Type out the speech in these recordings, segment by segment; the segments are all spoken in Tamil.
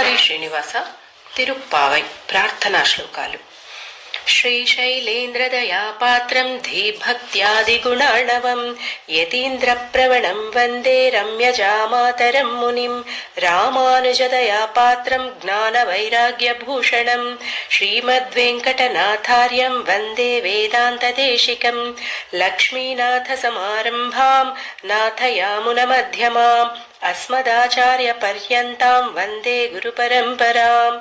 పూరి శ్రీనివాస తిరుప్పావై ప్రార్థనా శ్లోకాలు. శ్రీశైలేంద్రదయాపాత్రం ధీభక్త్యాదిగుణార్ణవం యతీంద్రప్రవణం వందే రమ్యజామాతరం మునిం రామానుజదయాపాత్రం జ్ఞానవైరాగ్యభూషణం శ్రీమద్వేంకటనాథార్యం వందే వేదాంతదేశికం లక్ష్మీనాథసమారంభాం నాథయామునమధ్యమాం అస్మదాచార్యపర్యంతాం వందే గురుపరంపరాం.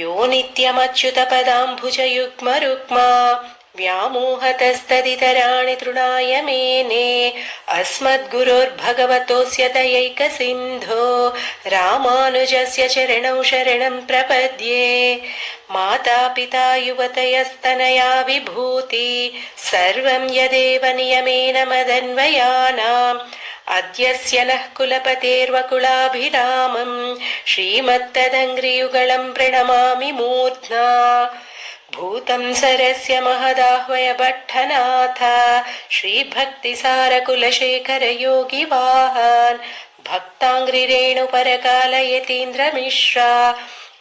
యో నిత్యమచ్యుతపదాంబుజయుగ్మరుక్మా వ్యామోహతస్తదితరాణి తృణాయ మేనే అస్మద్గురోర్భగవతోస్య దయైకసింధో రామానుజస్య చరణౌ శరణం ప్రపద్యే. మాతాపితా యువతయస్తనయా విభూతి సర్వం యదేవ నియమేన మదన్వయానాం. అద్యస్య నః కులపతేర్వకులాభిరామం శ్రీమత్తదంఘ్రియుగళం ప్రణమామి మూర్ధ్నా. భూతం సరస్య మహదాహ్వయ భట్టనాథ శ్రీభక్తిసారకులశేఖర యోగివాహాన్ భక్తాంఘ్రిరేణుపరకాలయతీంద్రమిశ్రా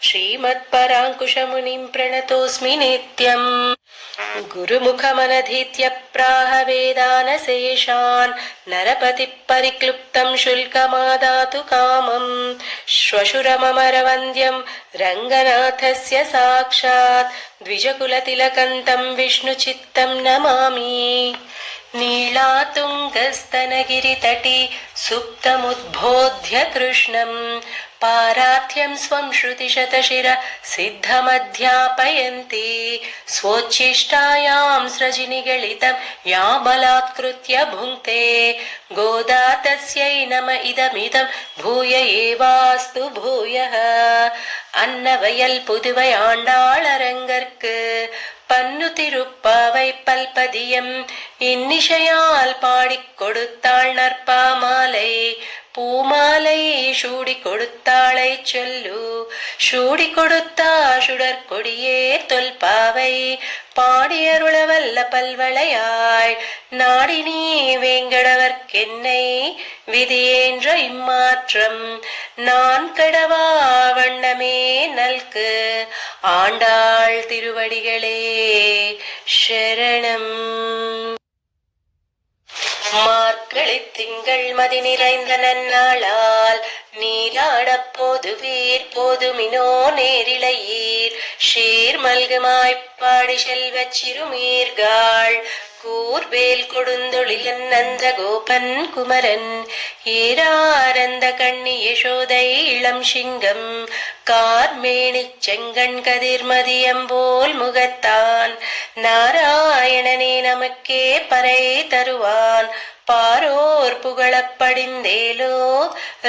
శ్రీమత్పరాంకుశమునిం ప్రణతోస్మి నిత్యం. గురుముఖమనధీత్య ప్రాహ వేదానశేషాన్ నరపతి పరిక్లుప్తం శుల్కమాదాతు కామం శ్వశురమమరవంద్యం రంగనాథస్య సాక్షాత్ ద్విజకులతిలకంతం విష్ణుచిత్తం నమామి. నీళాతుంగస్తనగిరితటి సుప్తముద్బోధ్య కృష్ణం పారాథ్యం స్వం శృతిశతశిర సిద్ధమధ్యాపయంతి. స్వోచ్ఛిష్టాయాం స్రజినిగళితం యా బలాత్కృత్య భుంక్తే గోదా తస్యై నమ ఇదమిదం భూయ ఏవాస్తు భూయః. அன்னவயல் புதுவை ஆண்டாளரங்கற்கு பன்னு திருப்பாவை பல்பதியம் இன்னிசையால் பாடிக் கொடுத்தாள் நற்பாமாலை. பூமாலை சூடி கொடுத்தாளை சொல்லு சூடி கொடுத்தா சுடற்கொடியே தொல்பாவை பாடியருளவல்ல பல்வளையாய் நாடி நீ வேங்கடவர்க்கென்னை விதியேன்ற இம்மாற்றம் நான் கடவா வண்ணமே நல்கு ஆண்டாள் திருவடிகளே சரணம். மார்கழி திங்கள் மதி நிறைந்த நன்னாளால் நீராடப் போதுவீர் போதுமினோ நேரிழையீர் ஷீர் மல்குமாய்ப்பாடி செல்வச் சிறுமீர்காள் கூர்வேல் கொடுந்தொழிலன் நந்த கோபன் குமரன் ஏராரந்த கண்ணி யசோதை இளம் சிங்கம் கார்மேனிச் செங்கண் கதிர்மதியம்போல் முகத்தான் நாராயணனே நமக்கே பறை தருவான் பாரோர் புகழப்படிந்தேலோ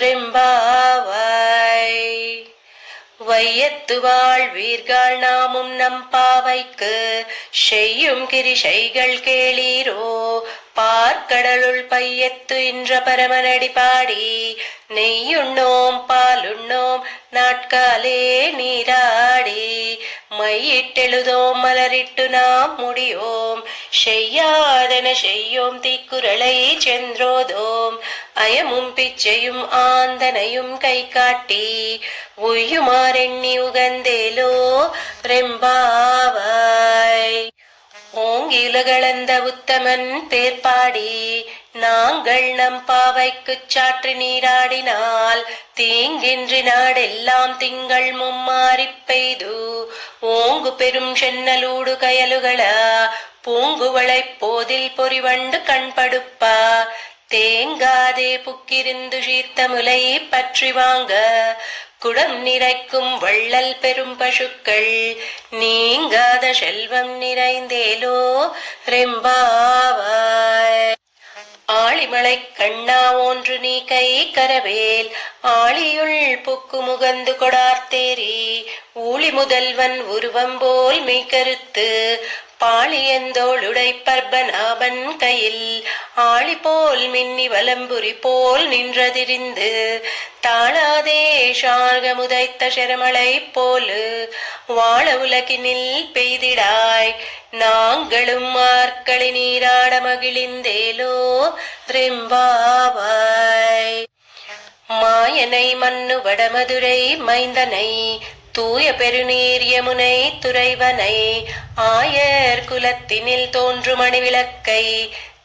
ரெம்பாவாய். வையத்து வாழ்வீர்கள் நாமும் நம் பாவைக்கு செய்யும் கிரிசைகள் கேளீரோ பார்க்கடலுள் பையத்து இன்ற பரமனடி பாடி நெய்யுண்ணோம் பாலுண்ணோம் நாட்காலே நீராடி மையிட்டெழுதோம் மலரிட்டு நாம் முடியோம் செய்யாதன செய்யோம் தீக்குறளை சென்றோதோம் அயமும் பிச்சையும் ஆந்தனையும் கை காட்டி உய்யுமாறெண்ணி உகந்தேலோ ரெம்பாவாய். ஓங்கிலகளந்த உத்தமன் பேர்பாடி நாங்கள் நம் பாவைக்குச் சாற்றி நீராடினால் தீங்கின்றி நாடெல்லாம் திங்கள் மும்மாறிப் பெய்து ஓங்கு பெரும் சென்னலூடு கயலுகள பூங்குவளைப் போதில் பொறிவண்டு கண்படுப்பா தேங்காதே புக்கிருந்து சீர்த்த முலை பற்றி வாங்க குடம் நிறைக்கும் வள்ளல் பெரும் பசுக்கள் நீங்காத செல்வம் நிறைந்தேலோ ரெம்பாவாய். ஆளிமலை கண்ணா ஒன்று நீ கை கரவேல் ஆளியுள் புக்கு முகந்து கொடார்த்தேரி ஊழி முதல்வன் உருவம் போல் மெய்கருத்து பாளியந்தோளுடை பர்பநாபன் கையில் ஆளி போல் மின்னி வலம்புரி போல் நின்றதிரிந்து தாளாதே ஷார்கமுதைத்த செரமலை போலு வாழ உலகினில் பெய்திடாய் நாங்களும் மார்க்களி நீராட மகிழிந்தேலோ ரெம்பாவாய். மாயனை மன்னு வடமதுரை மைந்தனை தூய பெருநீர் யமுனை துறைவனை ஆயர் குலத்தினில் தோன்றும் அணிவிளக்கை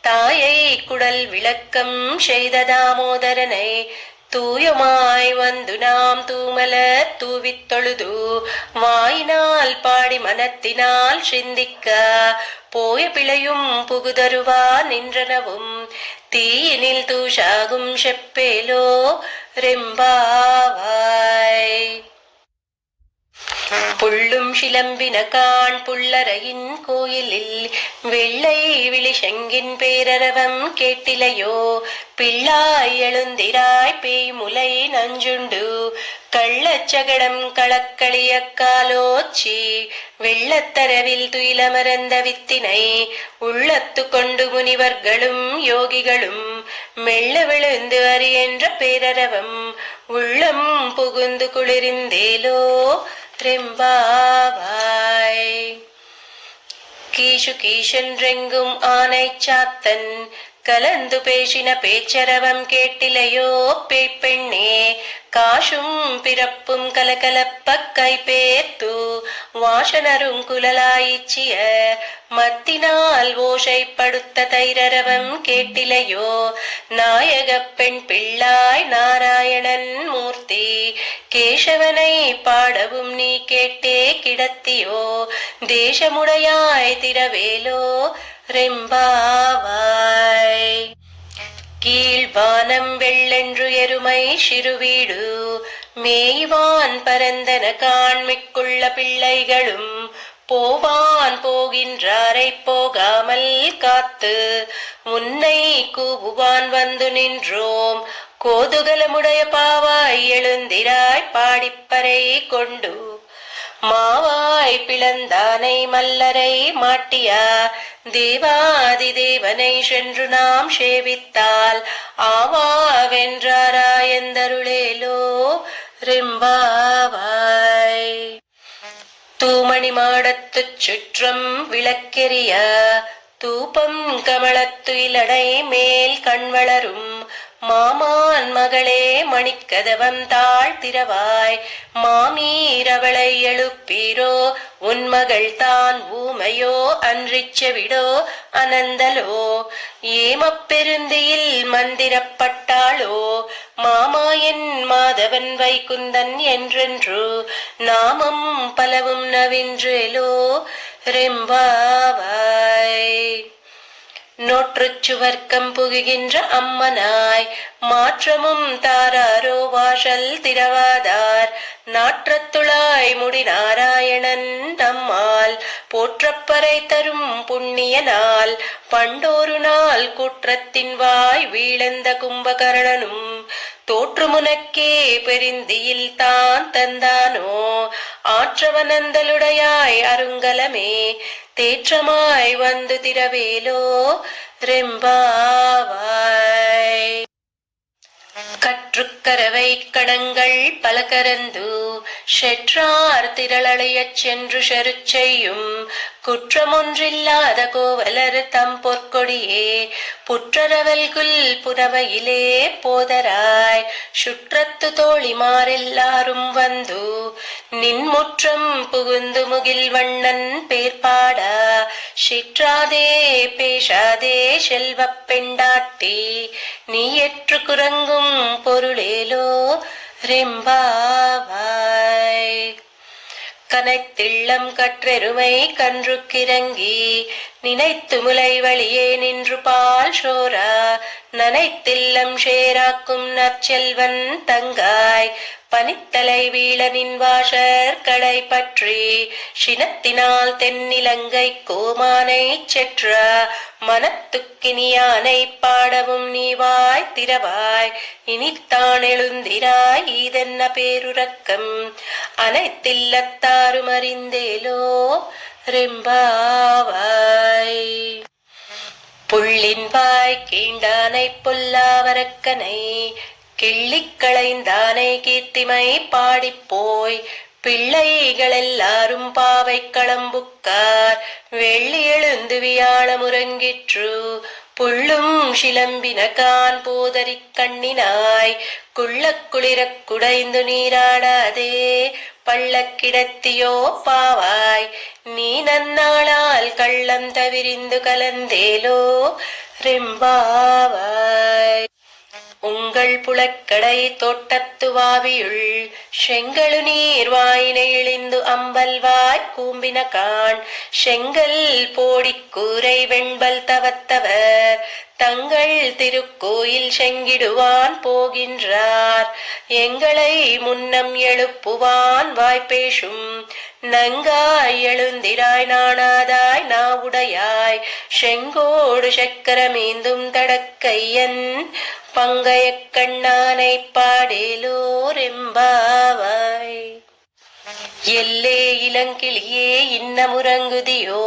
தாயை குடல் விளக்கம் செய்த தாமோதரனை தூயமாய் வந்து நாம் தூமலர் தூவித் தொழுது வாயினால் பாடி மனத்தினால் சிந்திக்க போய பிழையும் புகுதருவா நின்றனவும் தீயினில் தூஷாகும் செப்பேலோ ரெம்பாவாய். புள்ளும் சிலம்பின காண் புள்ளரையின் கோயிலில் வெள்ளை விழிசெங்கின் பேரரவம் கேட்டிலையோ பிள்ளாய் எழுந்திராய் பேய்முலை நஞ்சுண்டு கள்ளச்சகடம் களக்களிய காலோச்சி வெள்ளத்தரவில் துயிலமர்ந்த வித்தினை உள்ளத்து கொண்டு முனிவர்களும் யோகிகளும் மெல்ல விழுந்து அறியென்ற பேரரவம் உள்ளம் புகுந்து குளிரிந்தேலோ ரெம்பாவாய். கீசு கீசென்றெங்கும் ஆனை சாத்தன் கலந்து பேசின பேச்சரவம் கேட்டிலையோ பேய்ப்பெண்ணே காசும் பிறப்பும் கலகலப்ப கைபேத்து வாசனரும் குழலாயிச்சிய மத்தினால் ஓசைப்படுத்த தைரரவம் கேட்டிலையோ நாயக பெண் பிள்ளாய் நாராயணன் மூர்த்தி கேசவனை பாடவும் நீ கேட்டே கிடத்தியோ தேசமுடையாய் திரவேலோ ரெம்பாவாய். கீழ்வானம் வெள்ளென்று எருமை சிறுவீடு மேய்வான் பரந்தன காண்மிக்குள்ள பிள்ளைகளும் போவான் போகின்றாரை போகாமல் காத்து உன்னை கூவுவான் வந்து நின்றோம் கோதுகலமுடைய பாவாய் எழுந்திராய் பாடிப்பறை கொண்டு மாவாய் பிளந்தானை மல்லரை மாட்டியா தேவாதி தேவனை சென்று நாம் சேவித்தால் ஆவாவென்றாராயந்தருளேலோ ரெம்பாவாய். தூமணி மாடத்துச் சுற்றம் விளக்கெரிய தூபம் கமலத்துயிலடை மேல் கண்வளரும் மாமான் மகளே மணிக்கதவம் தாழ்த்திரவாய் மாமீரவளை எழுப்பீரோ உன்மகள் தான் ஊமையோ அன்றிச்செவிடோ அனந்தலோ ஏமப்பெருந்தியில் மந்திரப்பட்டாளோ மாமாயன் மாதவன் வைகுந்தன் என்றென்று நாமம் பலவும் நவின்றேலோ ரெம்பாவாய். நோற்றுச் சுவர்க்கம் புகுகின்ற அம்மனாய் மாற்றமும் தாராரோ வாசல் திரவாதார் நாற்றத்துளாய் முடி நாராயணன் நம்மால் போற்றப்பறை தரும் புண்ணியனால் பண்டோரு நாள் குற்றத்தின் வாய் வீழந்த கும்பகர்ணனும் தோற்றுமுனக்கே பெருந்தியில் தான் தந்தானோ ஆற்றவனந்தலுடையாய் அருங்கலமே தேற்றமாய் வந்து திரவேலோ ரெம்பாவாய். கற்றுக்கரவை கடங்கள் பல கரந்து செற்றார் திரளளையச் சென்று செருச்செய்யும் குற்றமொன்றில்லாத கோவலர் தம் பொற்கொடியே புற்றரவல்குல் புனவையிலே போதராய் சுற்றத்து தோழிமாரெல்லாரும் வந்து நின்முற்றம் புகுந்து முகில் வண்ணன் பேர்பாடா சிற்றாதே பேசாதே செல்வப் பெண்டாட்டி நீ எற்று குரங்கும் பொருளேலோ ரெம்பாவாய். கனைத்திள்ளம் கற்றெருமை கன்று கிறங்கி நினைத்து முலை வழியே நின்று பால் சோரா நனைத்தில்லம் சேராக்கும் நற்செல்வன் தங்காய் பனித்தலை வீழனின் வாசற்களை பற்றி சினத்தினால் தென்னிலங்கை கோமானை செற்ற மனத்துக்கினியானை பாடவும் நீவாய் திரவாய் இனித்தான் எழுந்திராய் இதென்ன பேருறக்கம் அனைத்தில்லத்தாரும் அறிந்தேலோ ரெம்பாவாய். புள்ளின் வாய் கீண்டானை பொல்லாவரக்கனை கிள்ளிக் களைந்தானை கீர்த்திமை பாடிப்போய் பிள்ளைகள் எல்லாரும் பாவை களம்புக்கார் வெள்ளி எழுந்து வியாழமுறங்கிற்று புள்ளும் சிலம்பினகான் போதரிக் கண்ணினாய் குள்ளக் குளிரக் குடைந்து நீராடாதே பள்ளக்கிடத்தியோ பாவாய் நீ நன்னாளால் கள்ளம் தவிரிந்து கலந்தேலோ ரெம்பாவாய். உங்கள் புலக்கடை தோட்டத்து வாவியுள் செங்கழு நீர் வாயினை இழிந்து அம்பல்வாய் கூம்பின கான் செங்கல் போடிக் கூரை வெண்பல் தவத்தவர் தங்கள் திருக்கோயில் செங்கிடுவான் போகின்றார் எங்களை முன்னம் எழுப்புவான் வாய்ப்பேசும் நங்காய் எழுந்திராய் நாணாதாய் நாவுடையாய் செங்கோடு சக்கரமேந்தும் தடக்கையன் பங்கைய கண்ணானை பாடேலோர் எம்பாவாய். எல்லே இளங்கிளியே இன்னமுறங்குதியோ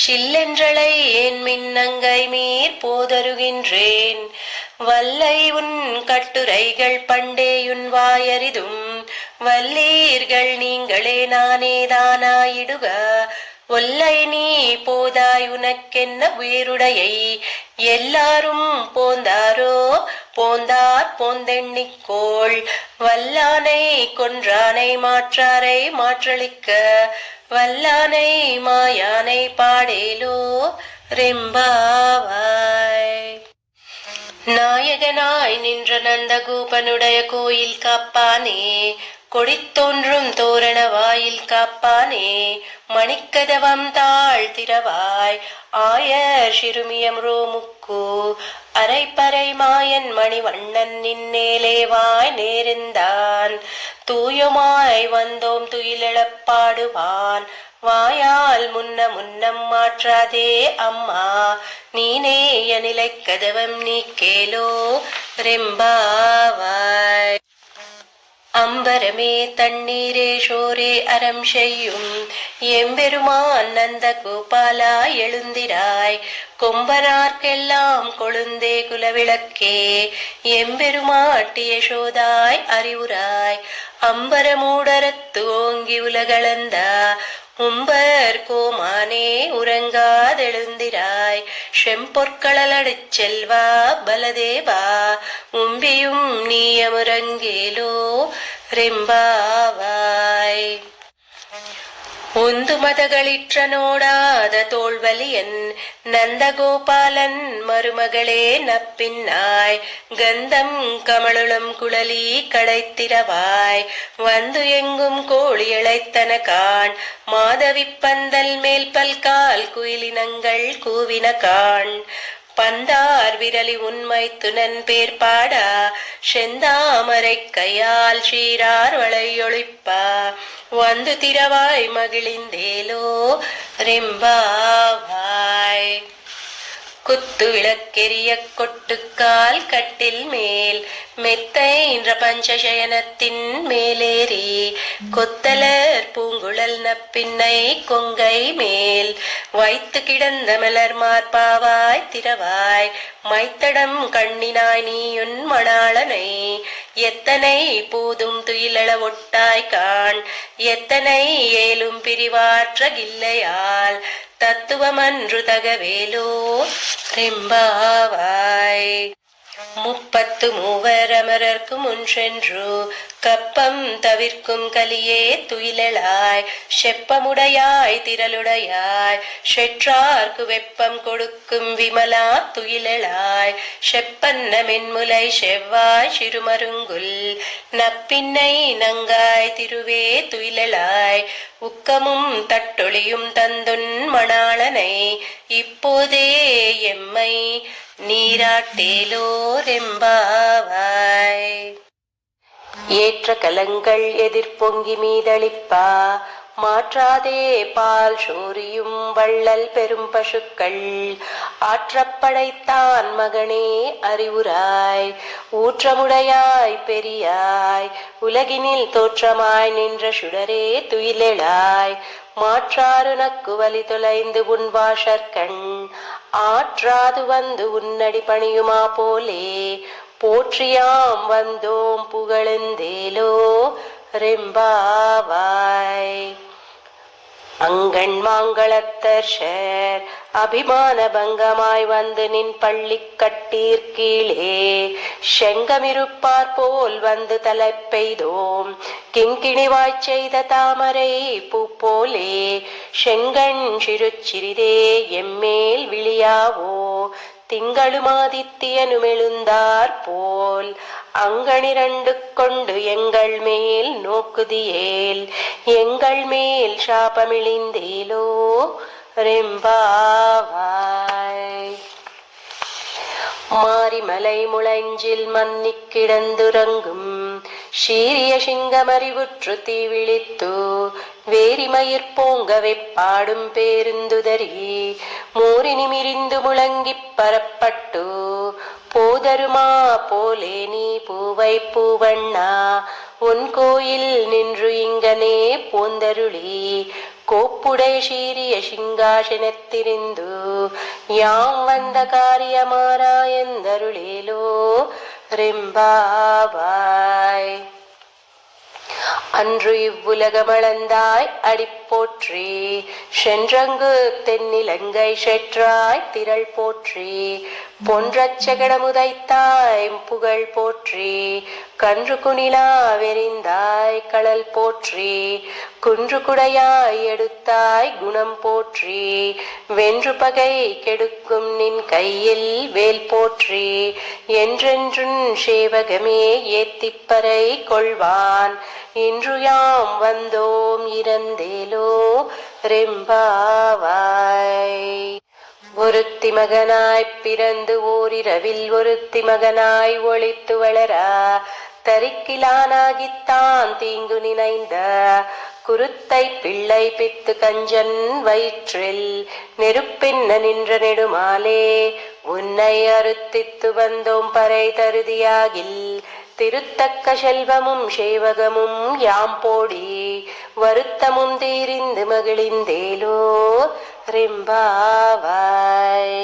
சில்லென்றளை ஏன் மின்னங்கை மீர் போதருகின்றேன் வல்லை உன் கட்டுரைகள் பண்டேயுன் வாயறிதும் வல்லீர்கள் நீங்களே நானேதானாயிடுக ஒல்லை நீ போதாய் உனக்கென்ன உயிருடையை எல்லாரும் போந்தாரோ போந்தார் போந்தெண்ணிக்கோள் வல்லானை கொன்றானை மாற்றாரை மாற்றளிக்க வல்லானை மாயானை பாடேலோ ரெம்பாவாய். நாயகனாய் நின்ற நந்தகோபனுடைய கோயில் காப்பானே கொடித்தோன்றும் தோரண வாயில் காப்பானே மணிக்கதவம் தாழ் திறவாய் ஆயர் சிறுமியம் ரோமுக்கு அரைப்பறை மாயன் மணிவண்ணன் நின்னேலேவாய் நேர்ந்தான் தூயமாய் வந்தோம் துயிலெழப்பாடுவான் வாயால் முன்னம் மாற்றாதே அம்மா நீனே எனிலை கதவம் நீ கேலோ ரெம்பாவாய். அம்பரமே தண்ணீரே ஷோரே அறம் செய்யும் எம்பெருமான் நந்த கோபாலா எழுந்திராய் கொம்பனார்க்கெல்லாம் கொழுந்தே குலவிளக்கே எம்பெருமாட்டி யசோதாய் அறிவுராய் அம்பரமூடரத்து ஓங்கி உலகளந்த உம்பர் கோமானே உறங்காதெழுந்திராய் செம்பொற்களலடிச் செல்வா பலதேவா உம்பியும் நீயமுறங்கேலோ ரெம்பாவாய். உந்து மதகளிற்றனோடாத தோல்வலியன் நந்தகோபாலன் மருமகளே நப்பின்னாய் கந்தம் கமழுளம் குழலி கடைத்திரவாய் வந்து எங்கும் கோழி இழைத்தன கான் மாதவி பந்தல் மேல் பல்கால் குயிலினங்கள் கூவின கான் பந்தார் விரலி உண்மை துணன் பேர் பாடா செந்தாமரை கையால் சீரார் வளையொழிப்பா வந்து திரவாய் மகிழிந்தேலோ ரெம்பாவாய். குத்து விளக்கெரிய கொட்டுக்கால் கட்டில் மேல் மெத்தைன்ற பஞ்சசயனத்தின் மேலேறி கொத்தலர் பூங்குழல் நப்பின்னை கொங்கை மேல் வைத்து கிடந்த மலர் மார்பாவாய் திரவாய் மைத்தடம் கண்ணினாய் நீயுன் மணாளனை எத்தனை போதும் துயிலள ஒட்டாய் காண் எத்தனை ஏலும் பிரிவாற்ற கில்லையால் தத்துவமன்று தகவேலோ ரெம்பாவாய். 33 அமரர்க்கு முன் சென்று கப்பம் தவிர்க்கும் கலியே துயிலெழாய் செப்பமுடையாய் திரளுடையாய் செற்றார்க்கு வெப்பம் கொடுக்கும் விமலா துயிலெழாய் செப்பன்ன மென்முலை செவ்வாய் சிறுமருங்குல் நப்பின்னை நங்காய் திருவே துயிலெழாய் உக்கமும் தட்டொளியும் தந்துன் மணாளனை இப்போதே எம்மை நீராட்டேலோ ரெம்பாவாய். ஏற்ற கலங்கள் எதிர்பொங்கி மீதளிப்பா மாற்றாதே பால் சோரியும் வள்ளல் பெரும் பசுக்கள் ஆற்றப்படைத்தான் மகனே அறிவுராய் ஊற்றமுடையாய் பெரியாய் உலகினில் தோற்றமாய் நின்ற சுடரே துயிலெழாய் மாற்றாருனக்கு வலி தொலைந்து உன் வாஷற்கண் ஆற்றாது வந்து உன்னடி பணியுமா போலே போற்றியாம் வந்தோம் புகழெந்தேலோ ரெம்பாவாய். அங்கண் மாங்களத்தர்ஷர் அபிமான பங்கமாய் வந்து நின் பள்ளி கட்டீர் கீழே செங்கமிருப்பார் போல் வந்து தலை பெய்தோம் கிங்கிணிவாய் செய்த தாமரை பூ போலே செங்கண் சிறுச்சிறிதே எம்மேல் விழியாவோ திங்களுமாதித்தியனுமெழுந்தார் போல் அங்கணிரண்டு கொண்டு எங்கள் மேல் நோக்குதியேல் எங்கள் மேல் சாபமிழிந்தேலோ ரெம்பாவாய். மாரிமலை முளைஞ்சில் மன்னிக் கிடந்துறங்கும் சீரிய சிங்கமறிவுற்று தீவிழித்து வேரிமயிர் போங்கவே பாடும் பேருந்துதறி மூரினி மிரிந்து முழங்கிப் பரப்பட்டு போதருமா போலே நீ பூவை பூவண்ணா உன் கோயில் நின்று இங்கனே போந்தருளி கோப்புடை சீரிய சிங்காசனத்திரிந்து யாம் வந்த காரியமாராயந்தருளேலோ ரெம்பாவாய். அன்று இவ்வுலகமளந்தாய் அடிப்போற்றி சென்றங்கு தென்னிலங்கை செற்றாய் திரள் போற்றி பொன்றச்சகடமுதைத்தாய் புகழ் போற்றி கன்று குணிலா வெறிந்தாய் களல் போற்றி குன்று குடையாய் எடுத்தாய் குணம் போற்றி வென்று பகை கெடுக்கும் நின் கையில் வேல் போற்றி என்றென்றும் சேவகமே ஏத்திப்பறை கொள்வான் இன்று யாம் வந்தோம் இறந்தேலோ ரெம்பாவாய். ஒருத்தி மகனாய் பிறந்து ஓரிரவில் ஒருத்தி மகனாய் ஒளித்து வளரா தரிக்கிலானாகித்தான் தீங்கு நினைந்த குருத்தை பிள்ளை பித்து கஞ்சன் வயிற்றில் நெருப்பென்ன நின்ற நெடுமாலே உன்னை அறுத்தித்து வந்தோம் பறை தருதியாகில் திருத்தக்க செல்வமும் சேவகமும் யாம் போடி வருத்தமும் தீரிந்து மகிழிந்தேலோ ரெம்பாவாய்.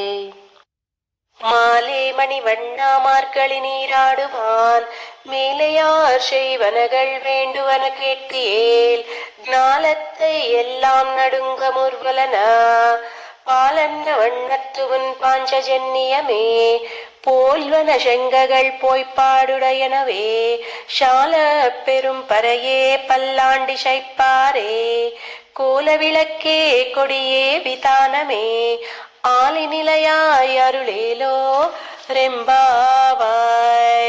மாலே மணிவண்ணா மார்கழி நீராடுவான் மேலையார் செய்வனகள் வேண்டுவன கேட்கியேல் ஞாலத்தை எல்லாம் நடுங்க முர்வலன பாலன்ன வண்ணத்துவன் பாஞ்சஜன்னியமே போல்வன செங்ககள் போய்ப்பாடுடையனவே சால பெரும் பறையே பல்லாண்டி சைப்பாரே கோல விளக்கே கொடியே விதானமே ஆலி நிலையாய் அருளேலோ ரெம்பாவாய்.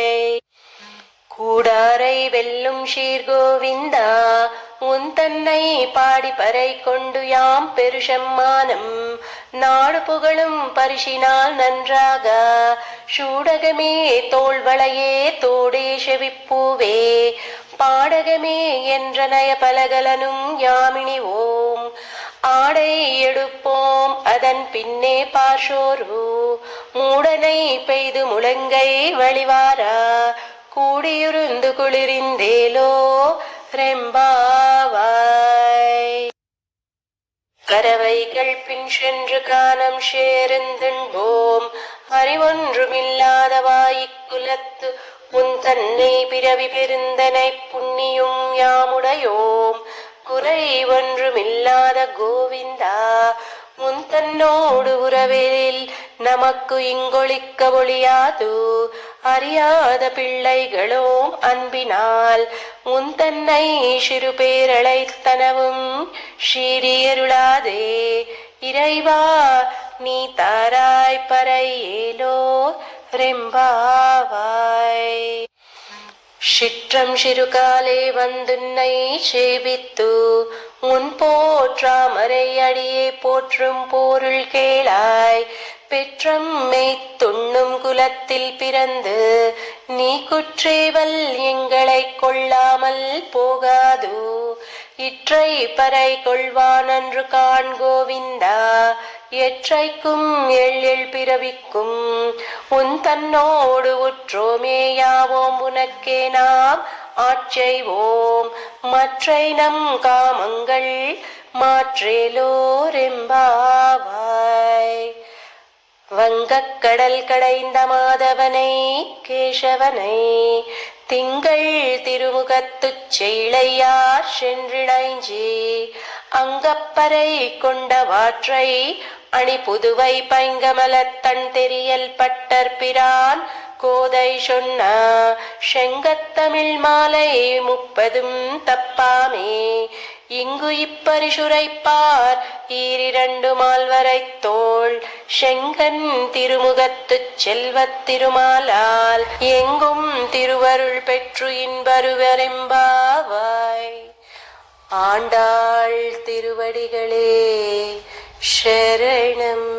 கூடாரை வெல்லும் சீர்கோவிந்தா உன் தன்னை பாடி பறை கொண்டு யாம் பெருஷம்மானம் நாடு புகழும் பரிசினால் நன்றாக சூடகமே தோள்வளையே தோடே செவிப்பூவே பாடகமே என்ற நய பலகலனும் யாமினிவோம் ஆடை எடுப்போம் அதன் பின்னே பாஷோரு மூடனை பெய்து முழங்கை வழிவாரா கூடியுருந்து குளிரிந்தேலோ ரெம்பாவாய். கரவைகள் பின் சென்று காணம் சேர்ந்துண்போம் அறிவொன்றுமில்லாத வாய்க்குலத்து உன் தன்னை பிறவி பெருந்தனை புண்ணியும் யாமுடையோம் குறை ஒன்றுமில்லாத கோவிந்தா உன் தன்னோடு உறவில் நமக்கு இங்கொழிக்க ஒழியாது அறியாத பிள்ளைகளோம் அன்பினால் உன் தன்னை சிறு பேரழைத்தனவும் ஸ்ரீரியருளாதே இறைவா நீ தாராய் பறையேலோ ரெம்பாவாய். சிற்றம் சிறுகாலே வந்துன்னை சேவித்து உன் போற்றாமரை அடியே போற்றும் பொருள் கேளாய் பெற்றம் மேத்துண்ணும் குலத்தில் பிறந்து நீ குற்றேவல் எங்களை கொள்ளாமல் போகாது இற்றை பறை கொள்வானன்று காண்கோவிந்தா எற்றைக்கும் எழில் பிறவிக்கும் உன் தன்னோடு உற்றோமேயாவோம் உனக்கே நாம் ஆட்செய்வோம் மற்றை நம் காமங்கள் மாற்றேலோ ரெம்பாவாய். வங்கக் கடல் கடைந்த மாதவனை கேசவனை திங்கள் திருமுகத்துச் செய்ளையார் சென்றிணைஞ்சி அங்கப்பறை கொண்டவாற்றை அணி புதுவை பைங்கமலத் தன் தெரியல் பட்டற்பிரான் கோதை சொன்ன செங்கத்தமிழ் மாலை 30 தப்பாமே. இங்கு இப்பரிசுரைப்பார் ஈரிரண்டு மால்வரை தோள் செங்கன் திருமுகத்துச் செல்வத் திருமாலால் எங்கும் திருவருள் பெற்று இன்பருவரெம்பாவாய். ஆண்டாள் திருவடிகளே சரணம்.